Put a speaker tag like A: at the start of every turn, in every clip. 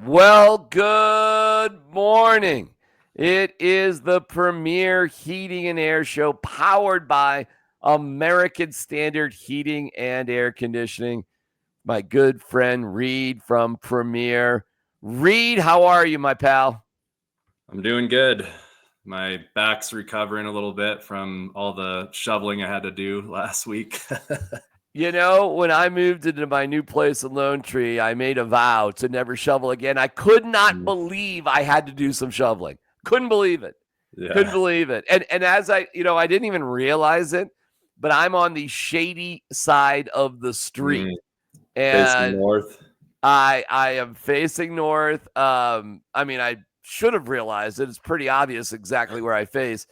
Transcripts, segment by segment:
A: Well, good morning. It is the premier heating and air show powered by American Standard Heating and Air Conditioning. My good friend Reed from Premier. Reed, how are you, my pal?
B: I'm doing good. My back's recovering a little bit from all the shoveling I had to do last week.
A: You know, when I moved into my new place in Lone Tree, I made a vow to never shovel again. I could not believe I had to do some shoveling. Couldn't believe it. Couldn't
B: Yeah.
A: believe it. And as I didn't even realize it, but I'm on the shady side of the street.
B: Facing
A: And
B: north.
A: I am facing north. I should have realized it. It's pretty obvious exactly where I face.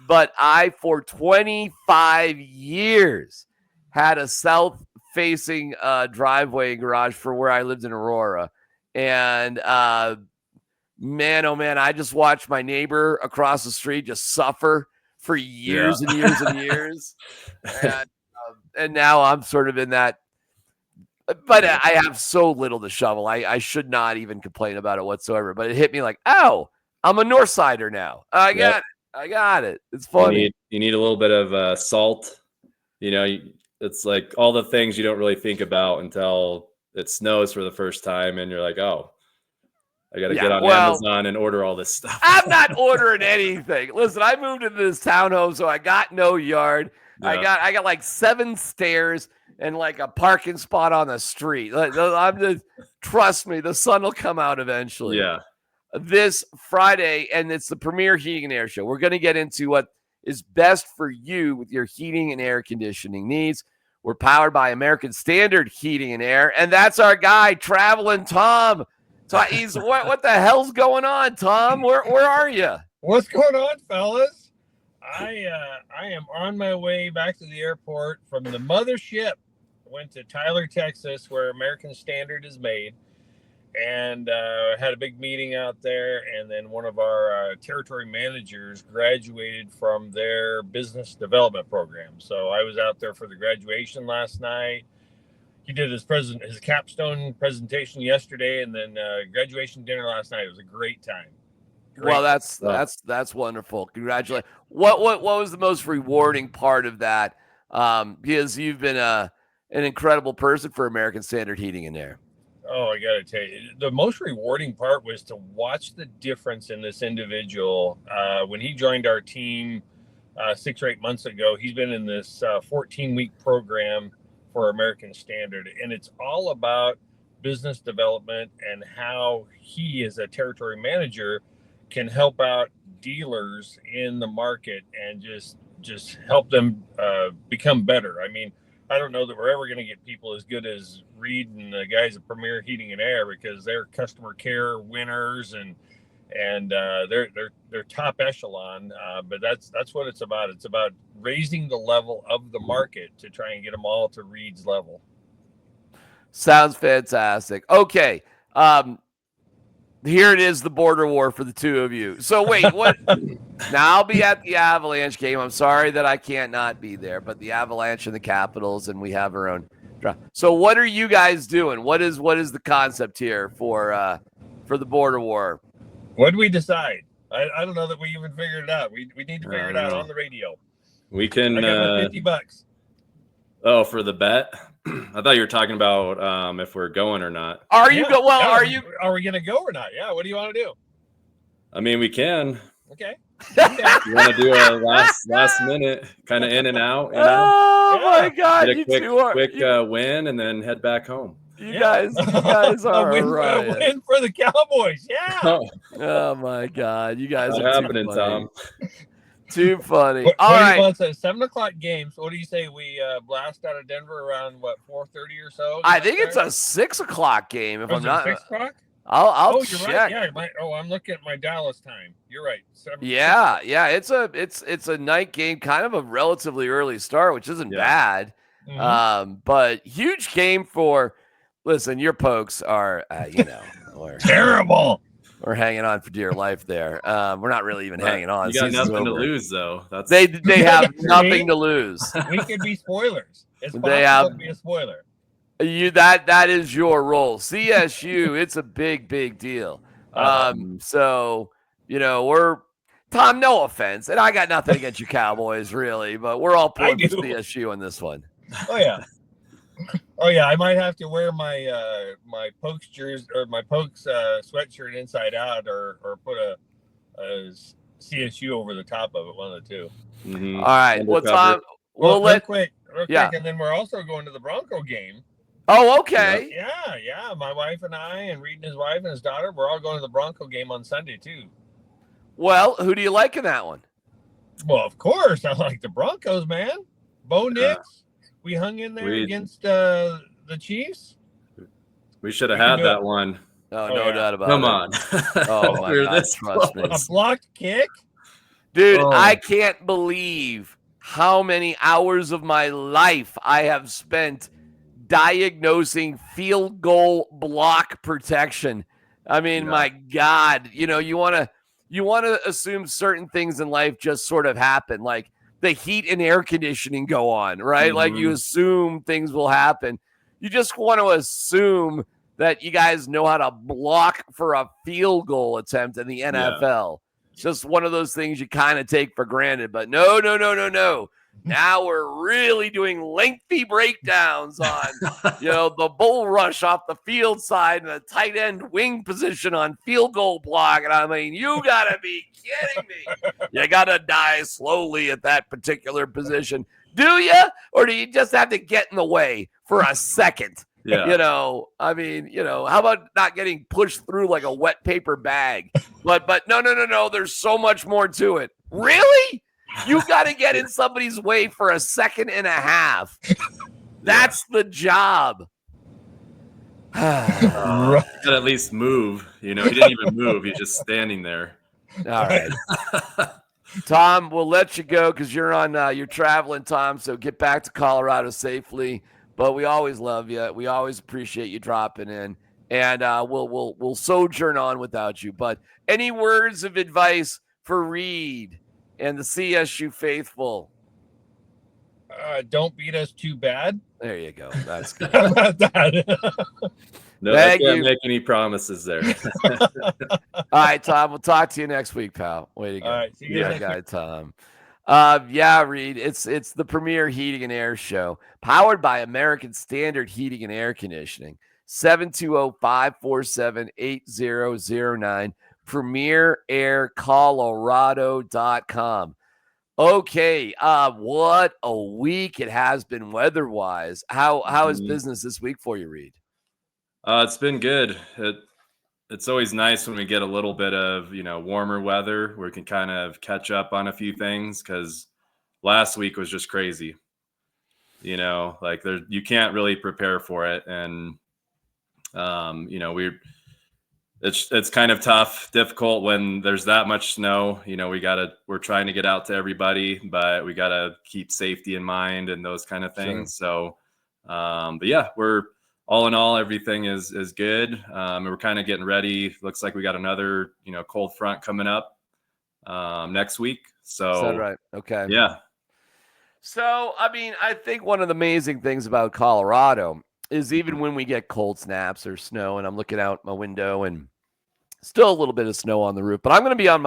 A: But I, for 25 years, had a south-facing driveway and garage for where I lived in Aurora. And man, oh man, I just watched my neighbor across the street just suffer for years and years and years. And now I'm sort of in that. But I have so little to shovel. I should not even complain about it whatsoever. But it hit me like, oh, I'm a North Sider now. I got it. It's funny.
B: You need a little bit of salt. It's like all the things you don't really think about until it snows for the first time, and you're like, oh, I got to get on Amazon and order all this stuff.
A: I'm not ordering anything. Listen, I moved into this townhome, so I got no yard. Yeah. I got like 7 stairs and like a parking spot on the street. Trust me, the sun will come out eventually.
B: Yeah.
A: This Friday, and it's the Premier Heating and Air Show. We're going to get into what is best for you with your heating and air conditioning needs. We're powered by American Standard Heating and Air, and that's our guy, Traveling Tom. So what the hell's going on, Tom? Where are you?
C: What's going on, fellas? I am on my way back to the airport from the mothership. Went to Tyler, Texas, where American Standard is made, and had a big meeting out there. And then one of our territory managers graduated from their business development program. So I was out there for the graduation last night. He did his capstone presentation yesterday, and then graduation dinner last night. It was a great time.
A: Well, that's wonderful. Congratulations. What was the most rewarding part of that? Because you've been an incredible person for American Standard Heating and Air.
C: Oh, I got to tell you, the most rewarding part was to watch the difference in this individual. When he joined our team 6 or 8 months ago, he's been in this 14-week program for American Standard, and it's all about business development and how he, as a territory manager, can help out dealers in the market and just help them become better. I mean, I don't know that we're ever going to get people as good as Reed and the guys at Premier Heating and Air, because they're customer care winners and they're top echelon. But that's what it's about. It's about raising the level of the market to try and get them all to Reed's level.
A: Sounds fantastic. Okay. Here it is, the border war for the two of you. So wait, what? Now I'll be at the Avalanche game. I'm sorry that I can't not be there, but the Avalanche and the Capitals, and we have our own. So what are you guys doing? What is the concept here for the border war?
C: What did we decide? I don't know that we even figured it out. We need to figure it out on the radio.
B: We can.
C: I got $50.
B: Oh, for the bet? I thought you were talking about if we're going or not.
A: Are you go? Well, are you?
C: Are we going to go or not? Yeah. What do you want to do?
B: I mean, we can.
C: Okay.
B: You want to do a last minute kind of in and out?
A: Oh my God!
B: Get a quick win and then head back home.
A: You guys are right.
C: A win for the Cowboys. Yeah.
A: Oh my God! You guys
B: What's
A: are
B: happening,
A: too funny.
B: Tom?
A: Too funny.
C: All
A: right.
C: It's a 7:00 game. So what do you say we blast out of Denver around 4:30 or so?
A: I think it's a 6:00 game. If I'm not
C: 6 o'clock.
A: I'll
C: you're
A: check.
C: Right. Yeah. I'm looking at my Dallas time. You're right. 7,
A: Yeah. It's a night game, kind of a relatively early start, which isn't bad.
C: Mm-hmm.
A: But huge game for. Listen, your pokes are,
C: terrible.
A: We're hanging on for dear life there. We're not really even hanging on.
B: You got nothing to lose, though.
A: They have nothing to lose.
C: We could be spoilers. It's possible to be a spoiler.
A: That is your role. CSU, it's a big deal. So, we're Tom, no offense, and I got nothing against you Cowboys, really, but we're all pulling for CSU on this one.
C: Oh yeah. I might have to wear my my Pokes jersey or my Pokes sweatshirt inside out, or put a CSU over the top of it, one of the two.
B: Mm-hmm.
A: All right. Well, Tom, we'll
C: real quick, and then we're also going to the Bronco game.
A: Oh, okay.
C: Yeah. My wife and I, and Reed and his wife and his daughter, we're all going to the Bronco game on Sunday too.
A: Well, who do you like in that one?
C: Well, of course, I like the Broncos, man. Bo Nix, we hung in there against the Chiefs.
B: We should have had that one.
A: Oh, no doubt about it.
B: Come on.
A: Oh, my God, trust me.
C: A blocked kick?
A: Dude, I can't believe how many hours of my life I have spent diagnosing field goal block protection. I mean, my God, you want to assume certain things in life just sort of happen, like the heat and air conditioning go on, right?
B: Mm-hmm.
A: Like you assume things will happen. You just want to assume that you guys know how to block for a field goal attempt in the NFL. It's just one of those things you kind of take for granted, but no. Now we're really doing lengthy breakdowns on, the bull rush off the field side and the tight end wing position on field goal block. And I mean, you got to be kidding me. You got to die slowly at that particular position. Do you? Or do you just have to get in the way for a second?
B: Yeah.
A: I mean, how about not getting pushed through like a wet paper bag? But no. There's so much more to it. Really? You got to get in somebody's way for a second and a half. That's the job.
B: Could at least move. He didn't even move. He's just standing there.
A: All right. Tom, we'll let you go because you're traveling, Tom. So get back to Colorado safely. But we always love you. We always appreciate you dropping in, and we'll sojourn on without you. But any words of advice for Reed and the CSU faithful?
C: Don't beat us too bad.
A: There you go. That's good.
C: How about that?
B: No, I can't make any promises there.
A: All right, Tom. We'll talk to you next week, pal. Way to go.
C: All right, see you
A: next guy, Tom. Reed, it's the premier heating and air show powered by American Standard Heating and Air Conditioning. 720-547-8009. PremierAirColorado.com. Okay, what a week it has been weather-wise. How is business this week for you, Reed?
B: It's been good. It's always nice when we get a little bit of, warmer weather where we can kind of catch up on a few things, because last week was just crazy. You can't really prepare for it. And, it's kind of tough, difficult when there's that much snow. We're trying to get out to everybody, but we got to keep safety in mind and those kind of things. Sure. So, but yeah, we're all in all, everything is good. And we're kind of getting ready. Looks like we got another, cold front coming up next week. So
A: is that right? Okay.
B: Yeah.
A: So, I mean, I think one of the amazing things about Colorado is even when we get cold snaps or snow, and I'm looking out my window and still a little bit of snow on the roof, but I'm going to be I'll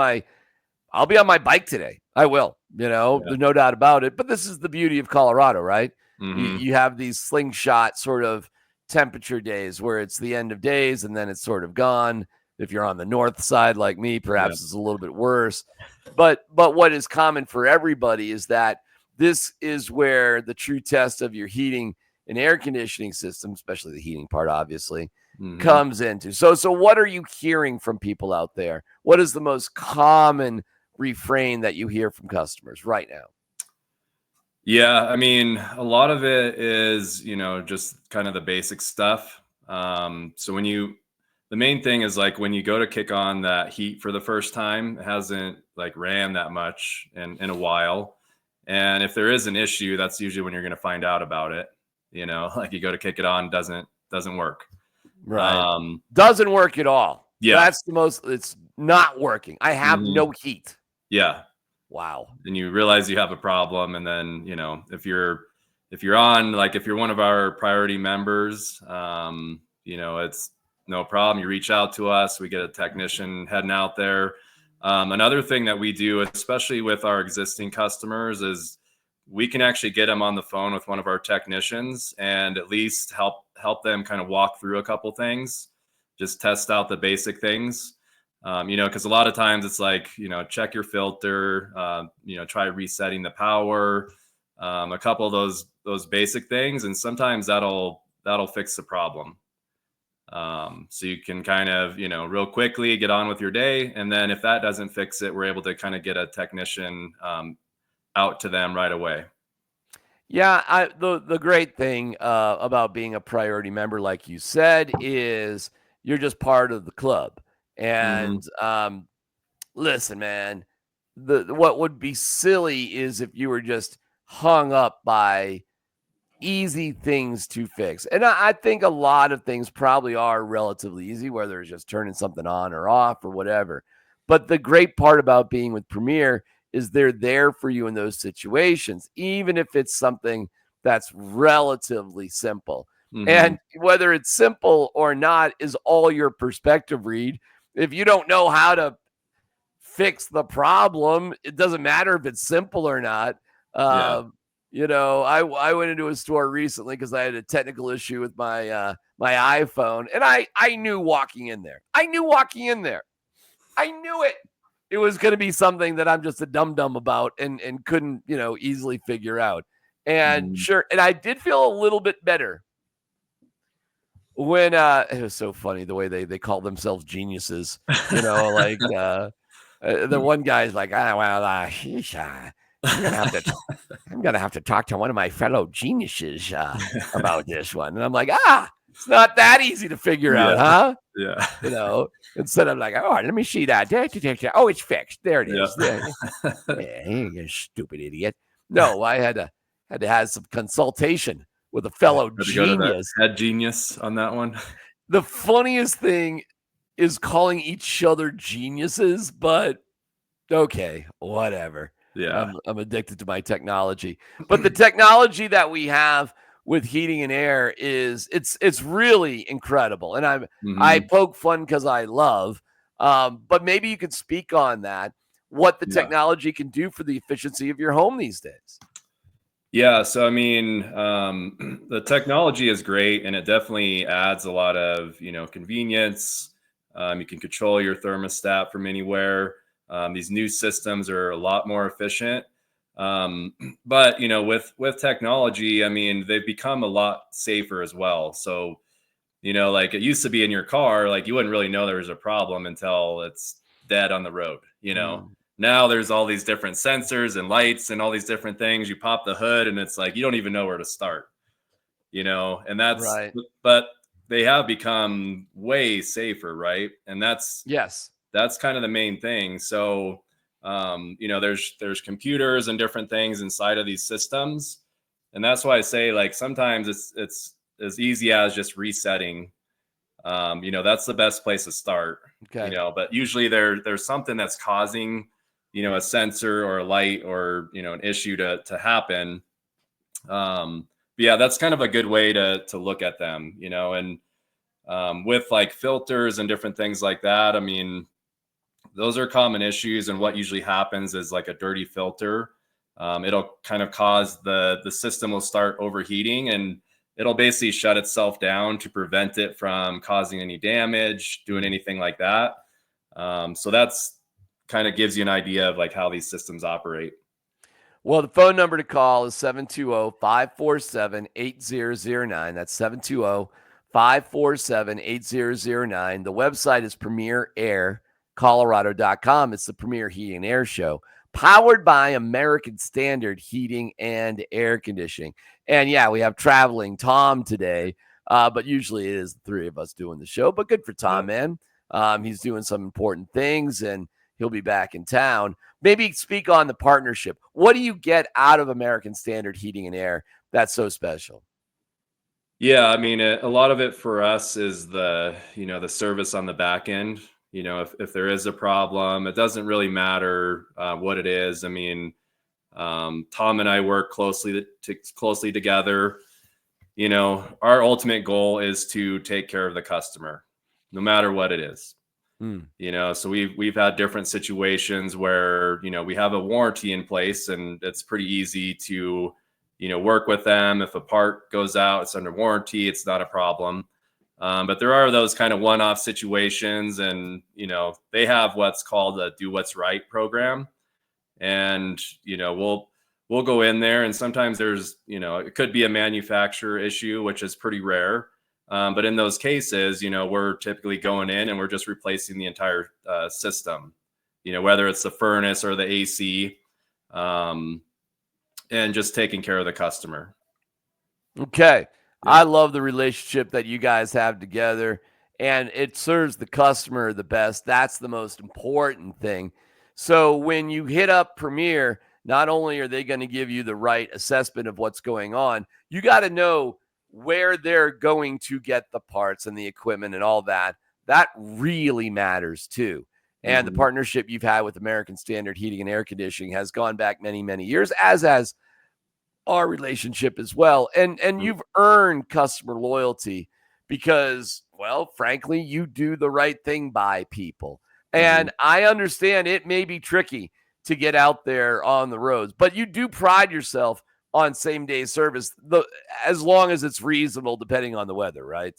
A: be on my bike today. I will, there's no doubt about it. But this is the beauty of Colorado, right?
B: Mm-hmm.
A: You have these slingshot sort of temperature days where it's the end of days and then it's sort of gone. If you're on the north side like me, perhaps it's a little bit worse. But what is common for everybody is that this is where the true test of your heating and air conditioning system, especially the heating part, obviously, comes into. So what are you hearing from people out there? What is the most common refrain that you hear from customers right now?
B: Yeah, I mean, a lot of it is, just kind of the basic stuff. So the main thing is like when you go to kick on that heat for the first time, it hasn't like ran that much in a while. And if there is an issue, that's usually when you're going to find out about it. Like you go to kick it on, doesn't work.
A: Right. Doesn't work at all.
B: Yeah.
A: That's it's not working. I have no heat.
B: Yeah.
A: Wow.
B: And you realize you have a problem. And then, if you're if you're one of our priority members, it's no problem. You reach out to us, we get a technician heading out there. Another thing that we do, especially with our existing customers, is we can actually get them on the phone with one of our technicians and at least help them kind of walk through a couple things, just test out the basic things. Because a lot of times it's like, check your filter, try resetting the power, a couple of those basic things, and sometimes that'll fix the problem. So you can kind of, real quickly get on with your day. And then if that doesn't fix it, we're able to kind of get a technician out to them right away.
A: Yeah, the great thing about being a priority member, like you said, is you're just part of the club. And listen, man, what would be silly is if you were just hung up by easy things to fix. And I think a lot of things probably are relatively easy, whether it's just turning something on or off or whatever. But the great part about being with Premier is they're there for you in those situations, even if it's something that's relatively simple. And whether it's simple or not is all your perspective, Reed. If you don't know how to fix the problem, it doesn't matter if it's simple or not. I went into a store recently because I had a technical issue with my iPhone, and I knew walking in there. I knew it. It was going to be something that I'm just a dum-dum about and couldn't, easily figure out. And sure, and I did feel a little bit better when it was so funny the way they call themselves geniuses, the one guy's like, I'm gonna have to talk to one of my fellow geniuses about this one. And I'm like, it's not that easy to figure out, huh?
B: Yeah.
A: Instead of like, let me see that. Oh, it's fixed. There it is. You stupid idiot. No, I had to have some consultation with a fellow genius.
B: Head genius on that one.
A: The funniest thing is calling each other geniuses, but okay, whatever.
B: Yeah.
A: I'm addicted to my technology. But the technology that we have with heating and air it's really incredible. And I poke fun because I love, but maybe you could speak on that, what the technology can do for the efficiency of your home these days.
B: Yeah. So, I mean, the technology is great and it definitely adds a lot of, convenience. You can control your thermostat from anywhere. These new systems are a lot more efficient. But, with technology, I mean, they've become a lot safer as well. So, like it used to be in your car, like you wouldn't really know there was a problem until it's dead on the road, Now there's all these different sensors and lights and all these different things. You pop the hood and it's like, you don't even know where to start, and that's
A: right.
B: But they have become way safer. Right. And that's kind of the main thing. So, there's computers and different things inside of these systems. And that's why I say, like, sometimes it's as easy as just resetting. That's the best place to start.
A: Okay.
B: But usually there's something that's causing, a sensor or a light or, an issue to happen. But yeah, that's kind of a good way to look at them, and with like filters and different things like that. I mean, those are common issues. And what usually happens is like a dirty filter. It'll kind of cause the system will start overheating and it'll basically shut itself down to prevent it from causing any damage, doing anything like that. So that's kind of gives you an idea of like how these systems operate.
A: Well, the phone number to call is 720-547-8009. That's 720-547-8009. The website is premieraircolorado.com. It's the Premier Heating and Air Show, powered by American Standard Heating and Air Conditioning. And yeah, we have traveling Tom today, but usually it is the three of us doing the show. But good for Tom, man. He's doing some important things, and he'll be back in town. Maybe speak on the partnership. What do you get out of American Standard Heating and Air that's so special?
B: Yeah, I mean, a lot of it for us is the service on the back end. If there is a problem, it doesn't really matter what it is. I mean, Tom and I work closely together. Our ultimate goal is to take care of the customer, no matter what it is. So we've had different situations where, we have a warranty in place, and it's pretty easy to, work with them. If a part goes out, it's under warranty, it's not a problem. But there are those kind of one-off situations, and, they have what's called a do what's right program. And, we'll go in there, and sometimes there's, it could be a manufacturer issue, which is pretty rare. But in those cases, we're typically going in and we're just replacing the entire system, whether it's the furnace or the AC, and just taking care of the customer.
A: Okay. Yeah. I love the relationship that you guys have together, and it serves the customer the best. That's the most important thing. So when you hit up Premier, not only are they going to give you the right assessment of what's going on, you got to know where they're going to get the parts and the equipment and all that. That really matters too. And the partnership you've had with American Standard Heating and Air Conditioning has gone back many, many years, as has our relationship as well. And you've earned customer loyalty because, well, frankly, you do the right thing by people. And I understand it may be tricky to get out there on the roads, but you do pride yourself on same day service, as long as it's reasonable, depending on the weather, right?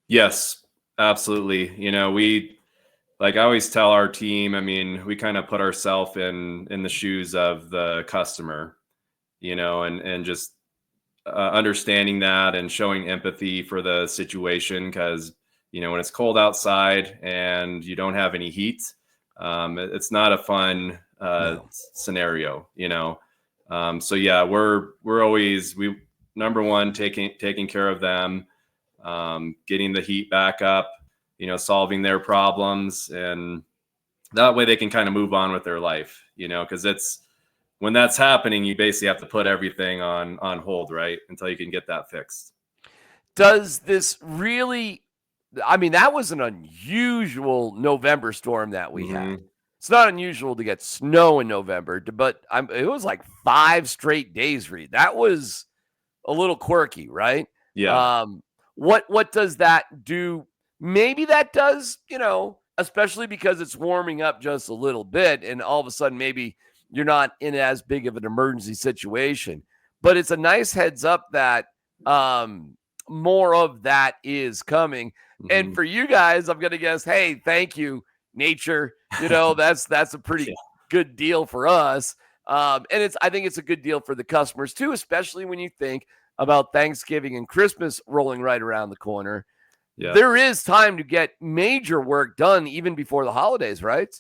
B: Yes, absolutely. I always tell our team, we kind of put ourselves in the shoes of the customer, and just understanding that and showing empathy for the situation. Cause when it's cold outside and you don't have any heat, it's not a fun scenario, So yeah, we're always, number one, taking care of them, getting the heat back up, solving their problems, and that way they can kind of move on with their life, because when that's happening, you basically have to put everything on hold, right, until you can get that fixed.
A: Does this really? That was an unusual November storm that we had. It's not unusual to get snow in November, but it was like 5 straight days, Reed. That was a little quirky, right?
B: Yeah.
A: What does that do? Maybe that does, especially because it's warming up just a little bit, and all of a sudden maybe you're not in as big of an emergency situation. But it's a nice heads up that more of that is coming. And for you guys, I'm going to guess, hey, thank you, nature. That's a pretty good deal for us. And I think it's a good deal for the customers too, especially when you think about Thanksgiving and Christmas rolling right around the corner. Yeah. There is time to get major work done even before the holidays, right?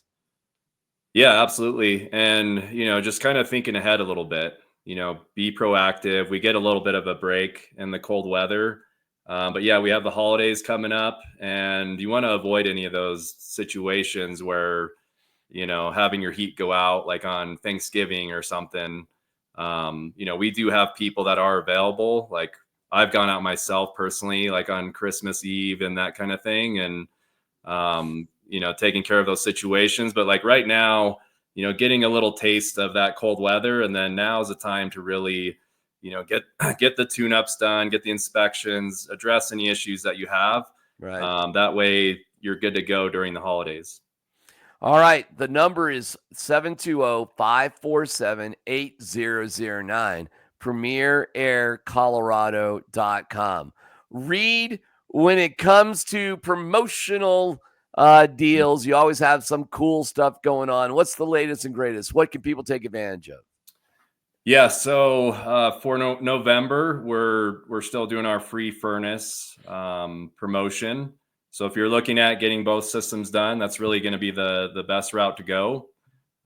B: Yeah, absolutely. And, just kind of thinking ahead a little bit, be proactive. We get a little bit of a break in the cold weather. But yeah, we have the holidays coming up, and you want to avoid any of those situations where, having your heat go out like on Thanksgiving or something. We do have people that are available. Like I've gone out myself personally, like on Christmas Eve and that kind of thing. And, taking care of those situations. But like right now, getting a little taste of that cold weather. And then now is the time to really, get the tune-ups done, get the inspections, address any issues that you have.
A: Right.
B: That way you're good to go during the holidays.
A: All right. The number is 720-547-8009, premieraircolorado.com. Reed, when it comes to promotional deals, you always have some cool stuff going on. What's the latest and greatest? What can people take advantage of?
B: Yeah, so for November, we're still doing our free furnace promotion. So if you're looking at getting both systems done, that's really going to be the best route to go.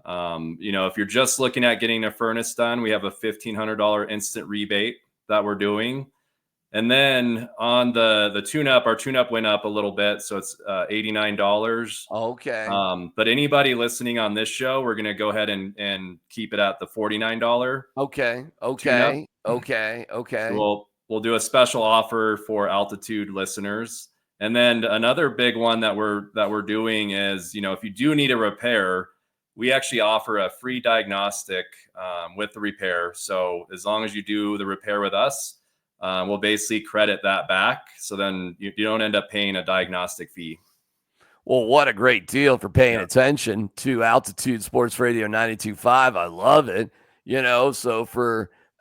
B: If you're just looking at getting a furnace done, we have a $1,500 instant rebate that we're doing. And then on the tune-up, our tune-up went up a little bit, so it's $89.
A: Okay.
B: But anybody listening on this show, we're going to go ahead and keep it at the $49.
A: Okay.
B: So we'll do a special offer for altitude listeners. And then another big one that we're doing is, if you do need a repair, we actually offer a free diagnostic with the repair. So as long as you do the repair with us, we'll basically credit that back. So then you don't end up paying a diagnostic fee.
A: Well, what a great deal for paying attention to Altitude Sports Radio 92.5. I love it. So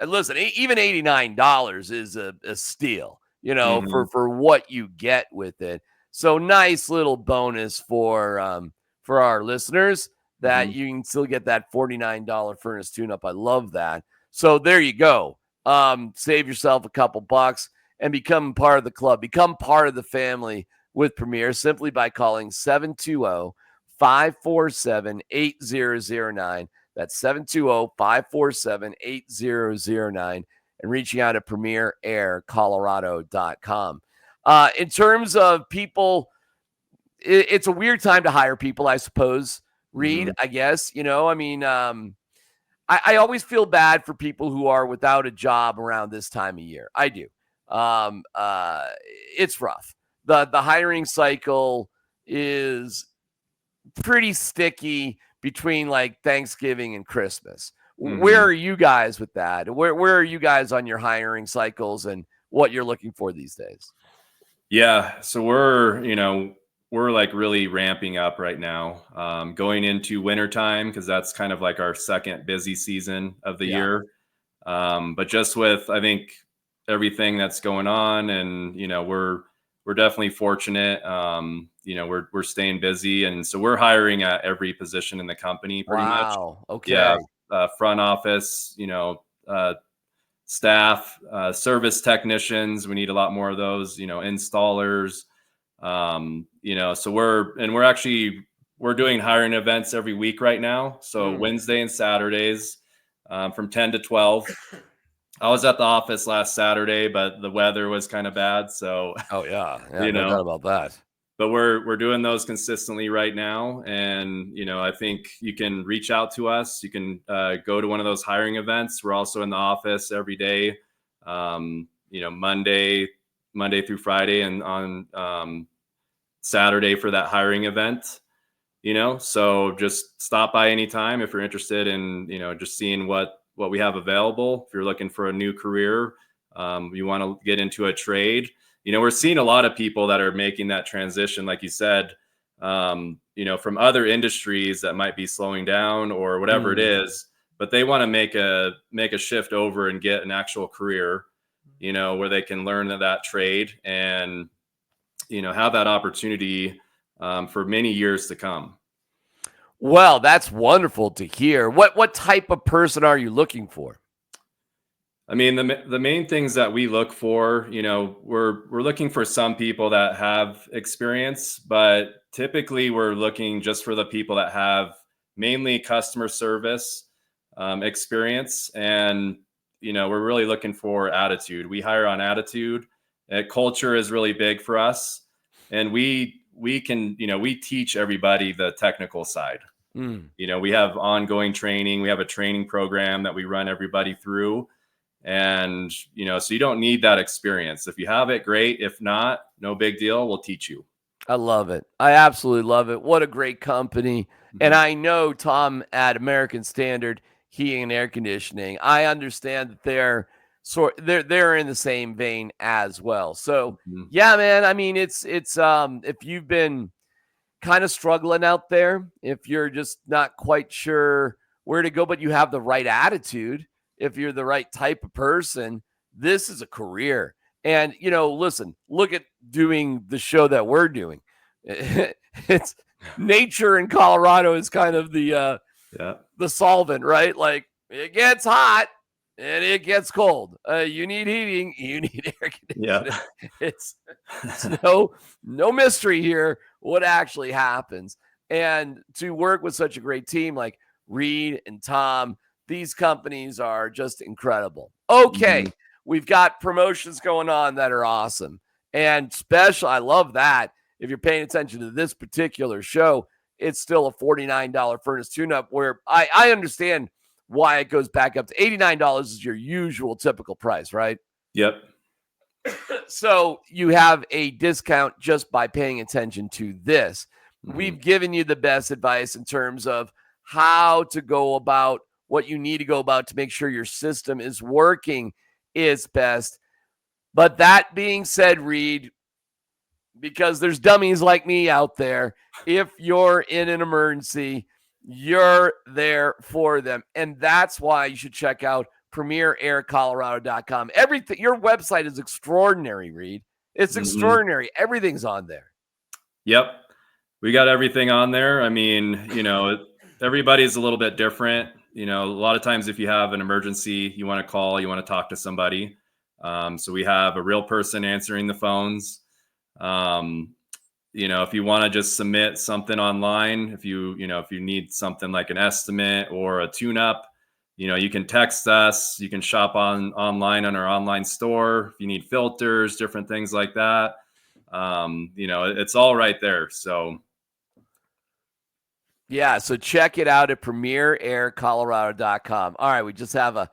A: listen, even $89 is a steal, for what you get with it. So nice little bonus for our listeners that you can still get that $49 furnace tune-up. I love that. So there you go. Save yourself a couple bucks and become part of the club. Become part of the family with Premier simply by calling 720-547-8009. That's 720-547-8009 and reaching out at premieraircolorado.com. In terms of people, it's a weird time to hire people, I suppose, Reed, I guess. I always feel bad for people who are without a job around this time of year. I do. It's rough. The hiring cycle is pretty sticky between like Thanksgiving and Christmas. Where are you guys with that? Where are you guys on your hiring cycles and what you're looking for these days?
B: Yeah. So we're like really ramping up right now, going into wintertime, because that's kind of like our second busy season of the year. But just with, I think, everything that's going on, and, we're definitely fortunate. We're staying busy. And so we're hiring at every position in the company pretty much.
A: Okay.
B: Yeah. Front office, staff, service technicians. We need a lot more of those, installers. So we're doing hiring events every week right now. So Wednesday and Saturdays, from 10 to 12. I was at the office last Saturday, but the weather was kind of bad. So,
A: no doubt about that.
B: But we're doing those consistently right now. And, I think you can reach out to us. You can go to one of those hiring events. We're also in the office every day, Monday through Friday, and on Saturday for that hiring event. So just stop by anytime if you're interested in, just seeing what we have available. If you're looking for a new career, you want to get into a trade. We're seeing a lot of people that are making that transition, like you said, from other industries that might be slowing down or whatever it is, but they want to make a shift over and get an actual career, where they can learn that trade and, have that opportunity for many years to come.
A: Well, that's wonderful to hear. What type of person are you looking for?
B: I mean, the main things that we look for, we're looking for some people that have experience, but typically we're looking just for the people that have mainly customer service experience. And, we're really looking for attitude. We hire on attitude. Culture is really big for us. And we teach everybody the technical side. We have ongoing training. We have a training program that we run everybody through. And, so you don't need that experience. If you have it, great. If not, no big deal. We'll teach you.
A: I love it. I absolutely love it. What a great company. And I know Tom at American Standard Heating and Air Conditioning, I understand that they're in the same vein as well. So yeah, man, I mean, it's if you've been kind of struggling out there, if you're just not quite sure where to go, but you have the right attitude, if you're the right type of person, this is a career. And, listen, look at doing the show that we're doing. It's nature in Colorado is kind of the solvent, right? Like, it gets hot and it gets cold. You need heating, you need air conditioning. It's no mystery here what actually happens. And to work with such a great team like Reed and Tom, these companies are just incredible. Okay, we've got promotions going on that are awesome. And special, I love that. If you're paying attention to this particular show, it's still a $49 furnace tune-up, where I understand why it goes back up to $89 is your usual typical price, right?
B: Yep.
A: So you have a discount just by paying attention to this. We've given you the best advice in terms of how to go about what you need to go about to make sure your system is working its best. But that being said, Reed, because there's dummies like me out there, if you're in an emergency, you're there for them. And that's why you should check out premieraircolorado.com. Everything, your website is extraordinary, Reed. It's extraordinary. Everything's on there.
B: Yep. We got everything on there. I mean, everybody's a little bit different. A lot of times if you have an emergency, you want to call, you want to talk to somebody. So we have a real person answering the phones. If you want to just submit something online, if you need something like an estimate or a tune-up, you can text us, you can shop online on our online store. If you need filters, different things like that, it's all right there. So
A: yeah, so check it out at premieraircolorado.com. All right, we just have a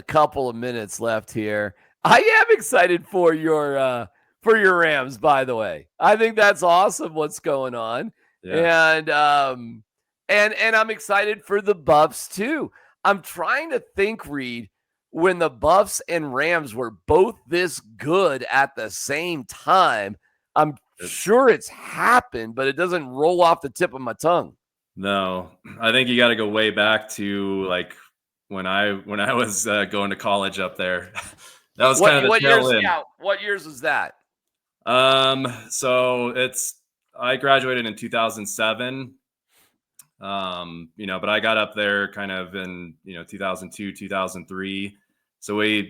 A: couple of minutes left here. I am excited for your Rams, by the way. I think that's awesome what's going on. Yeah. And I'm excited for the Buffs too. I'm trying to think, Reed, when the Buffs and Rams were both this good at the same time. I'm sure it's happened, but it doesn't roll off the tip of my tongue.
B: No, I think you got to go way back to like when I was going to college up there. That was kind of the tail end.
A: Yeah, what years was that?
B: So I graduated in 2007. But I got up there kind of in 2002, 2003. So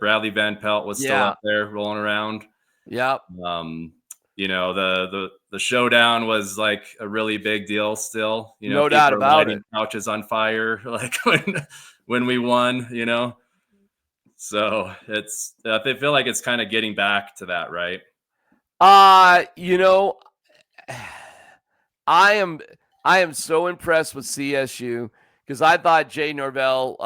B: Bradley Van Pelt was still up there rolling around.
A: Yep.
B: The showdown was like a really big deal still.
A: No doubt about it.
B: Couches on fire, like when we won. So I feel like it's kind of getting back to that, right?
A: I am so impressed with CSU because I thought Jay Norvell,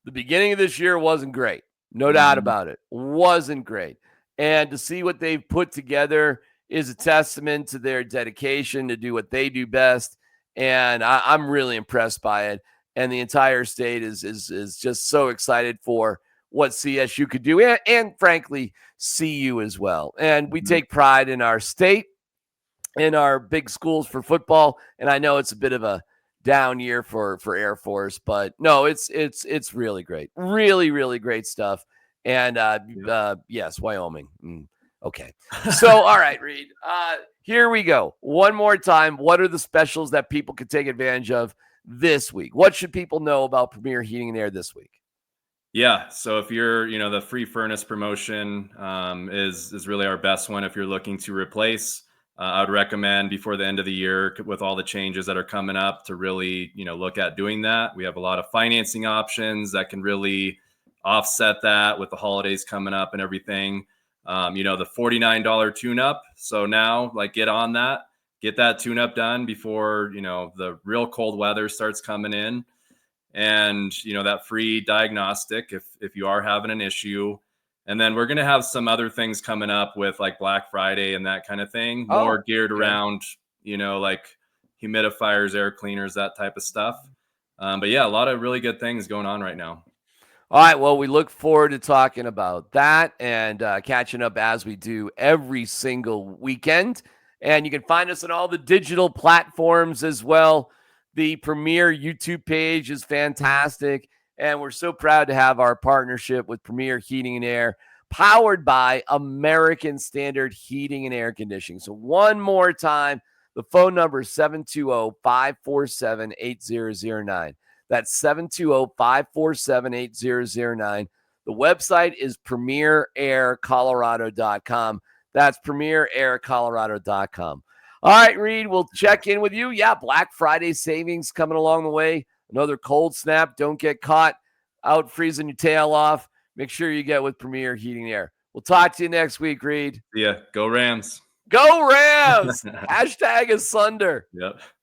A: the beginning of this year wasn't great. No doubt about it. Wasn't great. And to see what they've put together is a testament to their dedication to do what they do best. And I'm really impressed by it. And the entire state is just so excited for what CSU could do and frankly, CU as well. And we take pride in our state, in our big schools for football. And I know it's a bit of a down year for Air Force, but no, it's really great. Really, really great stuff. And yes, Wyoming. Okay. So, all right, Reed, here we go. One more time. What are the specials that people could take advantage of this week? What should people know about Premier Heating and Air this week?
B: Yeah. So if you're, the free furnace promotion is really our best one. If you're looking to replace, I would recommend before the end of the year with all the changes that are coming up to really, look at doing that. We have a lot of financing options that can really offset that with the holidays coming up and everything. The $49 tune-up. So now get on that, get that tune-up done before, the real cold weather starts coming in. And, that free diagnostic if you are having an issue. And then we're going to have some other things coming up with like Black Friday and that kind of thing, more geared around, like humidifiers, air cleaners, that type of stuff. But yeah, a lot of really good things going on right now.
A: All right. Well, we look forward to talking about that and catching up as we do every single weekend. And you can find us on all the digital platforms as well. The Premier YouTube page is fantastic. And we're so proud to have our partnership with Premier Heating and Air, powered by American Standard Heating and Air Conditioning. So one more time, the phone number is 720-547-8009. That's 720-547-8009. The website is premieraircolorado.com. That's premieraircolorado.com. All right, Reed, we'll check in with you. Yeah, Black Friday savings coming along the way. Another cold snap. Don't get caught out freezing your tail off. Make sure you get with Premier Heating and Air. We'll talk to you next week, Reed.
B: Yeah, go Rams.
A: Go Rams! # Asunder.
B: Yep.